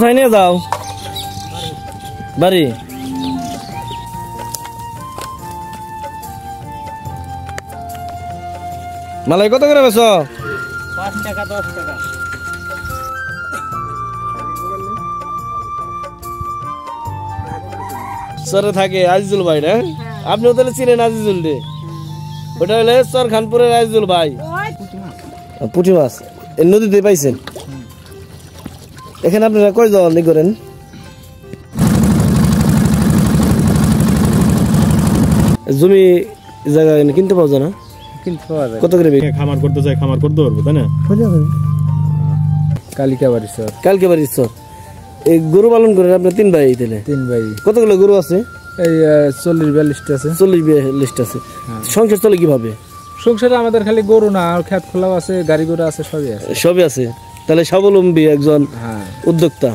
কোথায় নিয়ে যাও? বাড়ি। মালাই কত করে বেছো? 5 টাকা 10 টাকা। সরে থাকে আজিজুল ভাই না? আপনি তাহলে চিনেন আজিজুল রে? ওটা হলে সর খানপুরের আজিজুল ভাই। পুঁটি মাছ এই নদীতে পাইছেন? এখানে আপনারা কয় জন করেন? জমি জায়গা কিনতে পাওয়া যায় না? কিনতে পাওয়া যায়। কত করে খামার করতে চাই, খামার করতে পারবো তাই না? কালিকাবাড়ি স্যার। কালকে বাড়ি স্যার। এই গরু পালন করেন আপনি 3 ভাই তাহলে? 3 ভাই। কতগুলো গরু আছে? এই 40-42টা আছে। 40-42 আছে। সংসার চলে কিভাবে? সংসারে আমাদের খালি গরু না, আর খেত খোলাও আছে, গাড়ি ঘোড়া আছে, সবই আছে। সবই আছে। তাহলে স্বাবলম্বী একজন উদ্যোক্তা।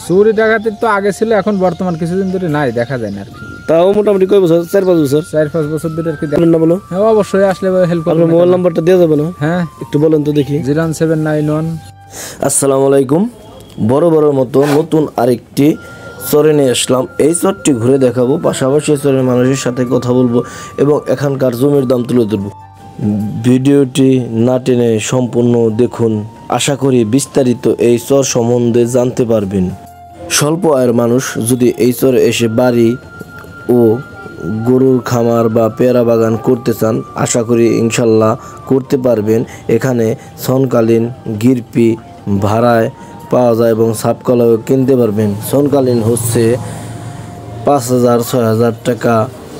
চুরি ডাকাতি তো আগে ছিল, এখন বর্তমান কিছুদিন ধরে নাই, দেখা যায় না আর কি। তাও মোটামুটি কয় বছর? 4-5 বছর। 4-5 বছর ধরে আর কি। না বলো? হ্যাঁ অবশ্যই, আসলে হেল্প করবেন। আপনার মোবাইল নাম্বারটা দেওয়া যাবে না? হ্যাঁ একটু বলেন তো দেখি। 01791। আসসালামু আলাইকুম। বড় মতো নতুন আরেকটি চরে নিয়ে আসলাম। এই চরটি ঘুরে দেখাবো, পাশাপাশি চরের মানুষের সাথে কথা বলবো এবং এখানকার জমির দাম তুলে ধরবো। ভিডিওটি না টেনে সম্পূর্ণ দেখুন। আশা করি বিস্তারিত এই চর সম্বন্ধে জানতে পারবেন। স্বল্প আয়ের মানুষ যদি এই চরে এসে বাড়ি ও গরুর খামার বা পেয়ারা বাগান করতে চান, আশা করি ইনশাল্লাহ করতে পারবেন। এখানে সনকালীন গিরপি ভাড়ায় পাওয়া যায় এবং সাপকলাও কিনতে পারবেন। সনকালীন হচ্ছে 5,000-6,000 টাকা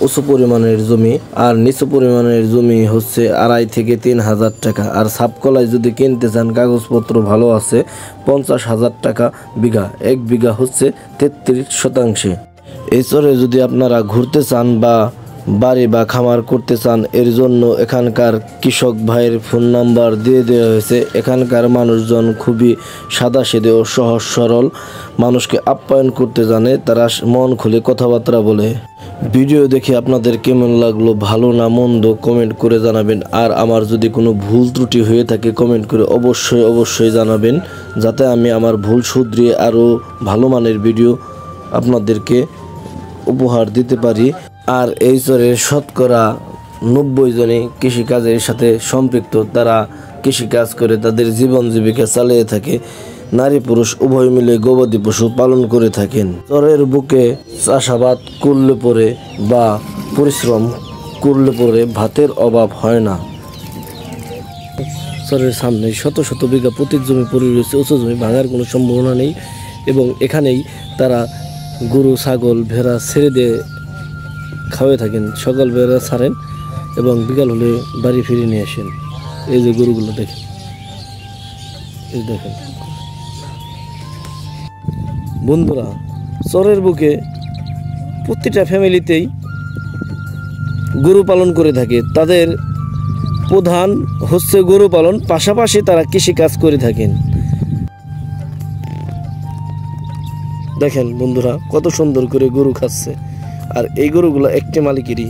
উঁচু পরিমাণের জমি, আর নিচু পরিমাণের জমি হচ্ছে 2,500 থেকে 3,000 টাকা। আর সাপকলায় যদি কিনতে চান, কাগজপত্র ভালো আছে, 50,000 টাকা বিঘা। 1 বিঘা হচ্ছে 33 শতাংশে। এই চরে যদি আপনারা ঘুরতে চান বা বাড়ি বা খামার করতে চান, এর জন্য এখানকার কৃষক ভাইয়ের ফোন নাম্বার দিয়ে দেওয়া হয়েছে। এখানকার মানুষজন খুবই সাদাসিধে ও সহজ সরল, মানুষকে আপ্যায়ন করতে জানে। তারা মন খুলে কথাবার্তা বলে। ভিডিও দেখে আপনাদের কেমন লাগলো, ভালো না মন্দ কমেন্ট করে জানাবেন। আর আমার যদি কোনো ভুল ত্রুটি হয়ে থাকে কমেন্ট করে অবশ্যই জানাবেন, যাতে আমি আমার ভুল শুধরিয়ে আরও ভালো মানের ভিডিও আপনাদেরকে উপহার দিতে পারি। আর এই চরের শতকরা 90 জনই কৃষিকাজের সাথে সম্পৃক্ত। তারা কৃষিকাজ করে তাদের জীবন জীবিকা চালিয়ে থাকে। নারী পুরুষ উভয় মিলে গবাদি পশু পালন করে থাকেন। চরের বুকে চাষাবাদ করলে পরে বা পরিশ্রম করলে পরে ভাতের অভাব হয় না। চরের সামনে শত বিঘা পতিত জমি পড়ে রয়েছে। উঁচু জমি ভাঙার কোনো সম্ভাবনা নেই এবং এখানেই তারা গরু ছাগল ভেড়া ছেড়ে দিয়ে খাওয়াই থাকেন। সকাল বেলা ছাড়েন এবং বিকাল হলে বাড়ি ফিরে নিয়ে আসেন। এই যে গরুগুলো দেখেন, এই দেখেন বন্ধুরা, চরের বুকে প্রতিটা ফ্যামিলিতেই গরু পালন করে থাকে। তাদের প্রধান হচ্ছে গরু পালন, পাশাপাশি তারা কৃষিকাজ করে থাকেন। দেখেন বন্ধুরা কত সুন্দর করে গরু খাচ্ছে। আর এই গরুগুলো একটি মালিকেরই,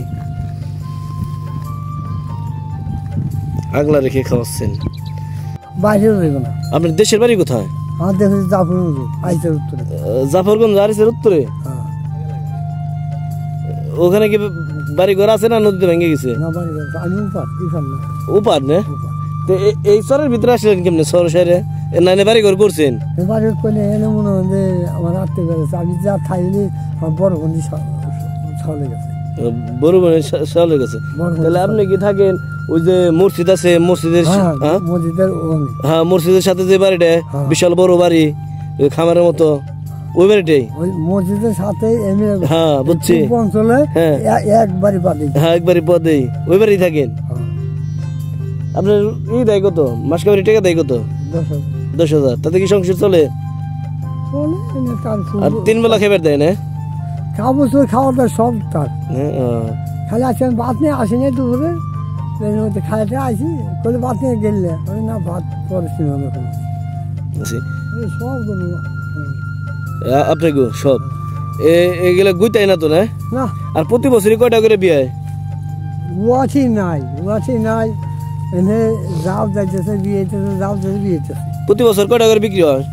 আগলা রেখে খাওয়াচ্ছেন। আপনার দেশের বাড়ি কোথায়? জাফরগঞ্জ আরিসের উত্তরে। ওখানে কি বাড়ি ঘর আছে না নদীতে ভেঙে গেছে? উপার না? তো এই চরের ভিতরে আসলেন কেমনে? চর শহরে নাইনে বাড়ি ঘর করছেন? বড় বোনের চাউলে গেছে। তাহলে আপনি কি থাকেন ওই যে মসজিদ আছে, মসজিদের মসজিদের সাথে যে বাড়িটা বিশাল বড় বাড়ি খামারের মতো, ওই বাড়িটাই মসজিদের সাথে? হ্যাঁ বুঝছি। একবারই পদে ওই বাড়ি থাকেন। আপনার ই দেয় কত? মাস কাবারি টাকা দেয় কত? 10,000। তাতে কি সংসার চলে? আর 3 বেলা খেবার দেয় না? খাওয়া দাওয়া সব তার। খালি আসেন ভাত নিয়ে আসেনি দুপুরে, খাইতে আসি করে ভাত নিয়ে গেলে না, ভাত পরে সব আপনি গো সব এগুলা গুইতাই না তো না? আর প্রতি বছরই কয়টা করে বিয়ে? ওয়াছি নাই এনে যাও যাইতেছে বিয়ে, যাও যাই বিয়ে। প্রতি বছর কয়টা করে বিক্রি হয়?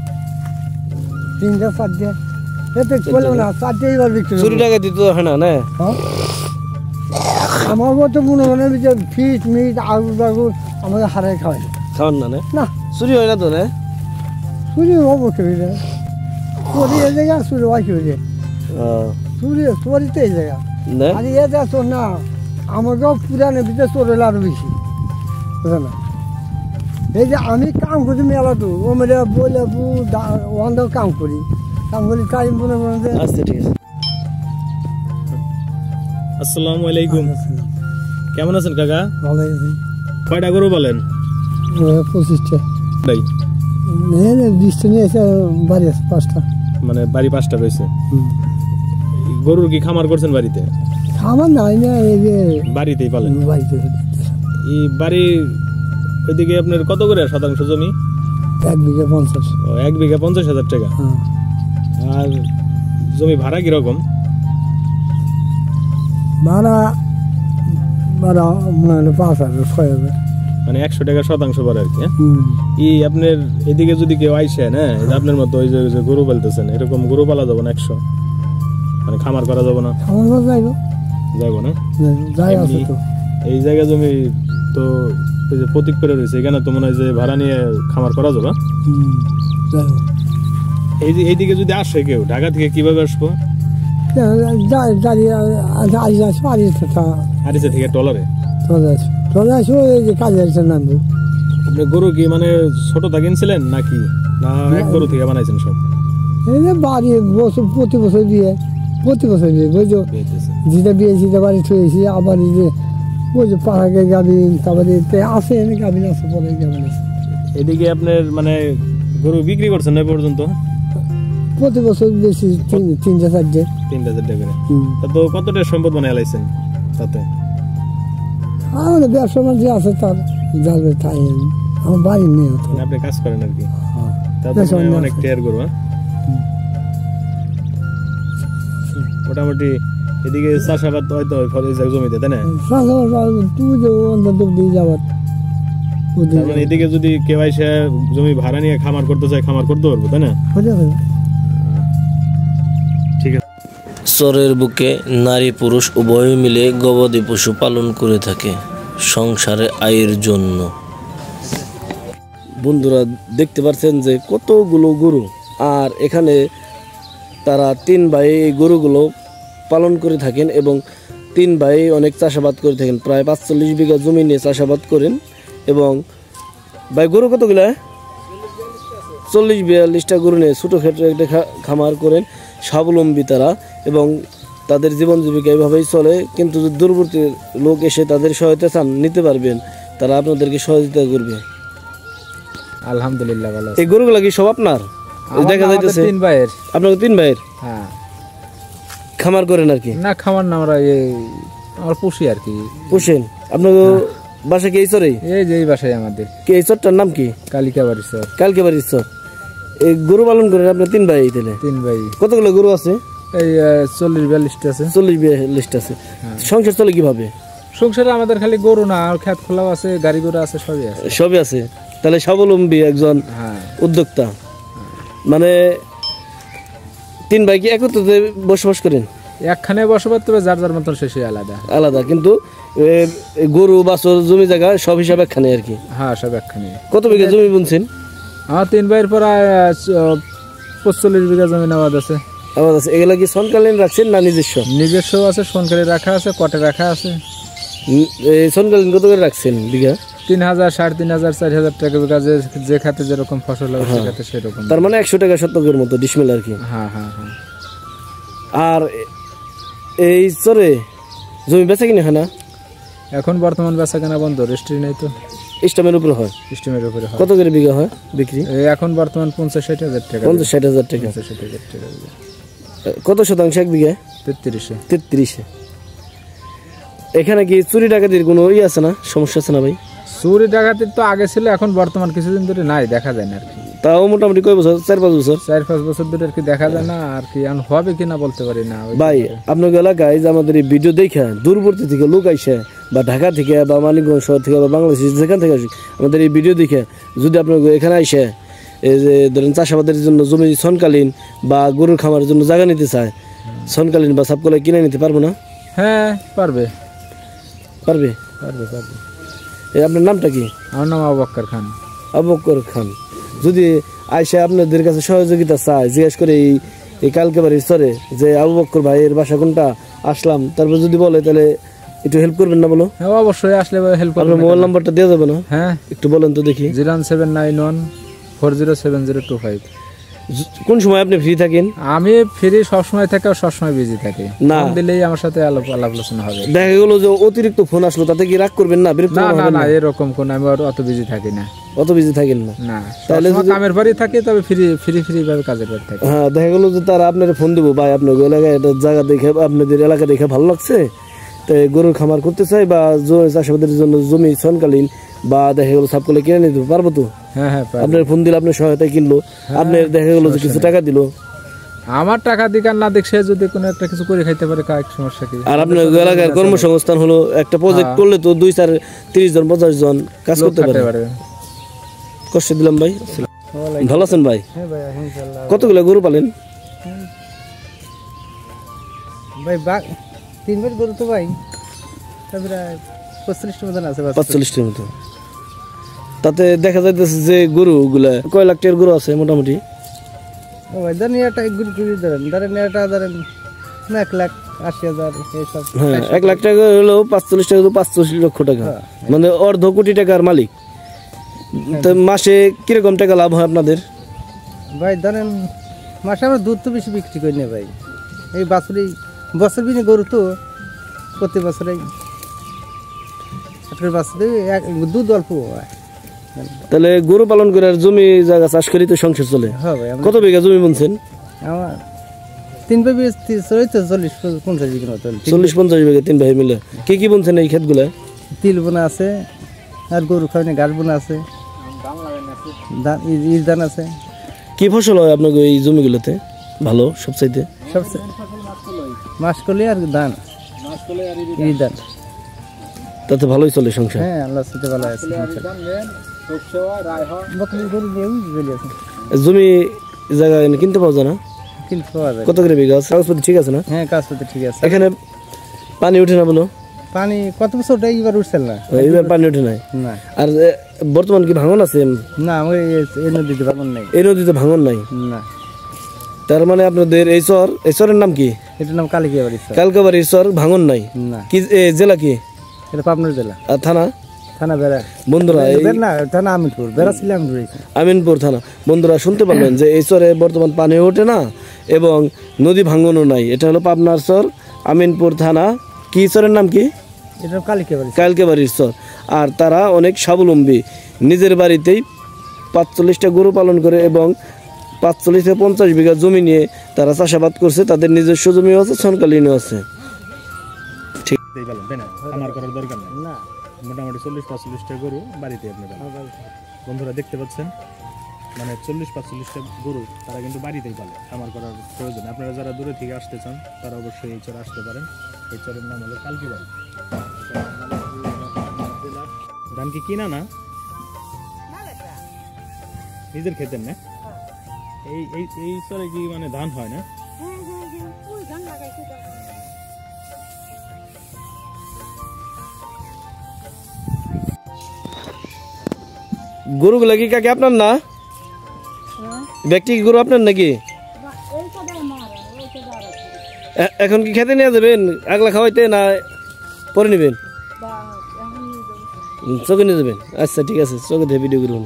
3টা 4টা এতে বললাম না 4টা এবার বিক্রি চুরি টাকা দিতে হয় না না হ্যাঁ আমার মতো মনে হয় যে ফিট মিট আগুর বাগুর আমাদের হারাই খাওয়াই খাওয়ান না না না চুরি হয় না তো না চুরি হবো কেউ চুরি এই জায়গা চুরি হয় কেউ চুরিতে এই জায়গা না আর এ যা চোর না আমাকেও পুরানো ভিতরে চোর হলে আরো বেশি বুঝে না এই যে আমি কাম করি মেলা তো ও মেরে বলে ওখান কাম করি তাই মনে করেন যে আচ্ছা ঠিক আছে আসসালামু আলাইকুম কেমন আছেন কাকা ভালো আছে কয়টা গরু বলেন 25টা ভাই 20টা নিয়ে এসে বাড়ি আছে 5টা মানে বাড়ি 5টা রয়েছে গরুর কি খামার করছেন বাড়িতে খাবার নাই না এই যে বাড়িতেই পালেন বাড়িতে এই বাড়ি ওইদিকে আপনার কত করে শতাংশ জমি 1 বিঘা 50 ও 1 বিঘা 50,000 টাকা হ্যাঁ আর জমি ভাড়া কিরকম ভাড়া মনে হলো 5,000 6,000 মানে 100 টাকা শতাংশ পড়ে আর কি এই আপনার এদিকে যদি কেউ আইসে না এই যে আপনার মতো ওই যে গরু পালতেছেন এরকম গরু পালা যাবে না 100 মানে খামার করা যাবে না খাবার যাইবো যাবো না যাই আছে তো এই জায়গা জমি তো ওই যে প্রতীক করে রয়েছে এখানে তো মনে হয় যে ভাড়া নিয়ে খামার করা যাবে এইদিকে যদি আসে কেউ ঢাকা থেকে কিভাবে আসবো আরিসা থেকে টলারে চলে আসবো এই যে কাজে আসছে নামবো আপনি গরু কি মানে ছোট তা কিনছিলেন নাকি না এক গরু থেকে বানাইছেন সব এই যে বাড়ি বছর প্রতি বছর দিয়ে বুঝছো যেটা বিয়েছি বাড়ি থুয়েছি আবার এই যে ওই যে পাড়াকে গাভিন তারপরে আসে গাভিন আসে পরে গাভিন আসে এদিকে আপনার মানে গরু বিক্রি করছেন না পর্যন্ত প্রতি বছর বেশি 3টা 4টা 3,000 টাকা করে তা তো কতটা সম্পদ বানাই লাইছেন তাতে আমাদের ব্যবসা বাণিজ্য আছে তার যাবে তাই আমার বাড়ি নেই তো মানে আপনি কাজ করেন আর কি তাতে অনেক টেয়ার গরু হ্যাঁ মোটামুটি এদিকে চাষাবাদ হয়তো জমিতে তাই না তুই যে অন্তত দিয়ে যাবার মানে এদিকে যদি কেউ এসে জমি ভাড়া নিয়ে খামার করতে চায় খামার করতে পারবো তাই না ঠিক আছে চরের বুকে নারী পুরুষ উভয় মিলে গবাদি পশু পালন করে থাকে সংসারে আয়ের জন্য। বন্ধুরা দেখতে পাচ্ছেন যে কতগুলো গরু, আর এখানে তারা 3 ভাই এই গরুগুলো পালন করে থাকেন এবং 3 ভাই অনেক চাষাবাদ করে থাকেন, প্রায় 45 বিঘা জমি নিয়ে চাষাবাদ করেন। এবং ভাই গরু কতগুলো? 40-42টা গরু নিয়ে ছোটো ক্ষেত্রে একটা খামার করেন, স্বাবলম্বী তারা এবং তাদের জীবন জীবিকা এইভাবেই চলে। কিন্তু যদি দূরবর্তী লোক এসে তাদের সহায়তা চান নিতে পারবেন, তারা আপনাদেরকে সহযোগিতা করবে। আলহামদুলিল্লাহ ভালো আছে। এই গরুগুলা কি সব আপনার? দেখা যাইতেছে 3 ভাইয়ের। আপনার 3 ভাইয়ের? হ্যাঁ, খামার করেন আর কি? না খামার না, আমরা আমার পুষি আর কি। পুষেন? আপনার বাসা কি এই চরে? এই যে এই বাসায় আমাদের। কি এই চরটার নাম কি? কালিকাবাড়ি চর। কালকেবাড়ির চর। এই গরু পালন করেন আপনার 3 ভাই? তাহলে 3 ভাই। কতগুলো গরু আছে? এই 40-42টা আছে। 40-42টা আছে। সংসার চলে কিভাবে? সংসারে আমাদের খালি গরু না, আর ক্ষেত খোলাও আছে, গাড়ি ঘোড়া আছে, সবই আছে। সবই আছে। তাহলে স্বাবলম্বী একজন উদ্যোক্তা। মানে 3 ভাই কি একত্রে বসবাস করেন? একখানে বসবাস, তবে যার যার মতন শেষে আলাদা আলাদা, কিন্তু গরু বাছর জমি জায়গা সব হিসাবে একখানে আর কি? হ্যাঁ, সব একখানে। কত বিঘা জমি বুনছেন? আমার 3 ভাইয়ের প্রায় 45 বিঘা জমি আবাদ আছে। আবাদ আছে। এগুলা কি সনকালীন রাখছেন না নিজস্ব? নিজস্ব আছে, সনকালী রাখা আছে, কটে রাখা আছে। সনকালীন কত করে রাখছেন বিঘা? 3,000, 3,500, 4,000 টাকা বিঘা। যে খাতে যেরকম ফসল হবে সে খাতে সেরকম। তার মানে 100 টাকা শতকের মতো ডিসমিল আর কি? হ্যাঁ হ্যাঁ হ্যাঁ। আর এই চরে জমি বেচা কিনে হয় না? এখন বর্তমান বেচা কেনা বন্ধ, রেস্ট্রি নাই তো। স্টেমের উপরে হয়? স্টেমের উপরে হয়। কত করে বিঘা হয় বিক্রি? এখন বর্তমান 50-60 হাজার টাকা। 50-60 টাকা। 50-60 হাজার টাকা। কত শতাংশ এক বিঘা? 33-এ। এখানে কি চুরি ডাকাতির কোনো আছে না, সমস্যা আছে না ভাই? চুরি ডাকাতির তো আগে ছিল, এখন বর্তমান কিছুদিন ধরে নাই, দেখা যায় না আর কি। তাও মোটামুটি কয় বছর? 4-5 বছর? 4-5 বছর ধরে আর কি দেখা যায় না আর কি। এখন হবে কিনা বলতে পারি না ভাই। আপনার এলাকায় যে আমাদের এই ভিডিও দেখা দূরবর্তী থেকে লোক আইসে, বা ঢাকা থেকে বা মানিকগঞ্জ শহর থেকে বা বাংলাদেশ যেখান থেকে আসে, আমাদের এই ভিডিও দেখে যদি আপনার এখানে আইসে এই যে ধরেন চাষাবাদের জন্য জমি সনকালীন বা গরুর খামারের জন্য জায়গা নিতে চায়, সনকালীন বা সাবকলাই কিনে নিতে পারবো না? হ্যাঁ পারবে পারবে। পারবে পারবে। এই আপনার নামটা কি? আমার নাম আবু বক্কর খান। আবু বক্কর খান। যদি আয়সা আপনাদের কাছে সহযোগিতা চায়, জিজ্ঞেস করে এই কালকে বাড়ির স্তরে যে আবু বক্কর ভাইয়ের বাসা কোনটা, আসলাম, তারপর যদি বলে তাহলে একটু হেল্প করবেন না বলো? হ্যাঁ অবশ্যই, আসলে হেল্প করবে। আপনার মোবাইল নাম্বারটা দেওয়া যাবে না? হ্যাঁ একটু বলেন তো দেখি। 07914070025। কোন সময় আপনি ফ্রি থাকেন? আমি ফ্রি সবসময় থাকি, সবসময় বিজি থাকি। না ফোন দিলেই আমার সাথে আলাপ আলোচনা হবে। দেখা গেল যে অতিরিক্ত ফোন আসলো, তাতে কি রাগ করবেন না? বিরক্ত না না হবেন না, না? এরকম কোন আমি অত বিজি থাকি না। অত বিজি থাকেন না? না, তাহলে তাহলে কামের বাড়ি থাকি, তবে ফ্রি ফ্রি ফ্রি ভাবে কাজের বাড়ি থাকি। হ্যাঁ, দেখা গেল যে তারা আপনার ফোন দেবো, ভাই আপনার এলাকায় একটা জায়গা দেখে, আপনাদের এলাকা দেখে ভালো লাগছে, তাই গরুর খামার করতে চাই বা চাষাবাদের জন্য জমি সনকালীন বা দেখা গেল সাবকলে কিনে নিতে পারবো তো? হ্যাঁ হ্যাঁ পারবে। আপনার ফোন দিলে আপনার সহায়তায় কিনলো, আপনার দেখা গেল যে কিছু টাকা দিল, আমার টাকা দিক আর না দিক, সে যদি কোনো একটা কিছু করে খাইতে পারে, কাজ সমস্যা কি? আর আপনার এলাকার কর্মসংস্থান হলো, একটা প্রজেক্ট করলে তো 2-4-30 জন 50 জন কাজ করতে পারে। কষ্ট দিলাম ভাই। ভালো আছেন ভাই? হ্যাঁ ভাই আলহামদুলিল্লাহ। কতগুলো গরু পালেন ভাই 3 গরু তো ভাই, তারপরে 45টা মতন আছে। 45টার মতো। তাতে দেখা যাইতেছে যে গরুগুলা কয় লাখ টাকার গরু আছে মোটামুটি? ও ভাই ধরেন এটা গরু কিনে ধরেন এটা ধরেন 1,80,000 এইসব। হ্যাঁ, 1 লাখ টাকা হলো 45 টাকা, 45 লক্ষ টাকা, মানে অর্ধ কোটি টাকার মালিক। তো মাসে কিরকম টাকা লাভ হয় আপনাদের? ভাই ধরেন মাসে আমরা দুধ তো বেশি বিক্রি করি না ভাই, এই বছর বিনে গরু তো প্রতি বছরেই দুধ অল্প হয়। তাহলে গরু পালন করে আর জমি জায়গা চাষ করি তো সংসার চলে। হ্যাঁ ভাই কত বিঘা জমি বলছেন? আমার 3 ভাই 40-50 বিঘা মতো। 40-50 বিঘা 3 ভাই মিলে। কি কি বলছেন এই ক্ষেতগুলা? তিল বোনা আছে, আর গরু খাওয়ানি ঘাস বোনা আছে, ধান আছে। কি ফসল হয় আপনাকে এই জমিগুলোতে ভালো সবচাইতে? সবচেয়ে মাসকলি আর ধান, ধান। তাতে ভালোই চলে সংসার? হ্যাঁ আল্লাহ সাথে ভালো আছে। বকরি গরু নিয়েও চলে আছে। জমি জায়গা কিনতে পাওয়া যায় না? কিনতে পাওয়া যায়। কত করে বিঘা? কাগজপত্র ঠিক আছে না? হ্যাঁ কাগজপত্র ঠিক আছে। এখানে পানি ওঠে না বলো? পানি কত বছর এইবার উঠছিল না, এইবার পানি ওঠে নাই। না আর বর্তমান কি ভাঙন আছে? না, আমার এই নদীতে ভাঙন নাই। এই নদীতে ভাঙন নাই? না। তার মানে আপনাদের এই চরের নাম কি? এটার নাম কালিকাবাড়ি। কালকাবাড়ির চর, ভাঙন নাই? না। কি জেলা কি? এটা পাবনা জেলা। আর থানা? থানা বেড়া। বন্ধুরা না, থানা আমিনপুর। বেড়া ছিল আমিনপুর থানা। বন্ধুরা শুনতে পারলেন যে এই চরে বর্তমান পানি ওঠে না এবং নদী ভাঙনও নাই। এটা হলো পাবনার চর, আমিনপুর থানা। কি চরের নাম কি? এটা কালিকাবাড়ি। কালকাবাড়ির চর। আর তারা অনেক স্বাবলম্বী, নিজের বাড়িতেই 45টা গরু পালন করে এবং 45 থেকে 50 বিঘা জমি নিয়ে তারা চাষাবাদ করছে। তাদের নিজস্ব জমিও আছে, সনকালীনও আছে। ঠিক আমার করার দরকার নেই। না, মোটামুটি 40-45টা গরু বাড়িতে আপনি পালেন। বন্ধুরা দেখতে পাচ্ছেন, মানে 40-45টা গরু তারা কিন্তু বাড়িতেই পালে, আমার করার প্রয়োজন। আপনারা যারা দূরে থেকে আসতে চান তারা অবশ্যই এই চরে আসতে পারেন। এই চরের নাম হলো কালকিবাড়ি। ধান কি কিনা না নিজের খেতেন না? এই চরে কি মানে ধান হয় না? গরুগুলা কি কাকে আপনার না? ব্যক্তি গরু আপনার নাকি? এখন কি খেতে নিয়ে যাবেন? আগলা খাওয়াইতে না পরে নেবেন? চোখে নিয়ে যাবেন? আচ্ছা ঠিক আছে, চোখে ভিডিও করুন।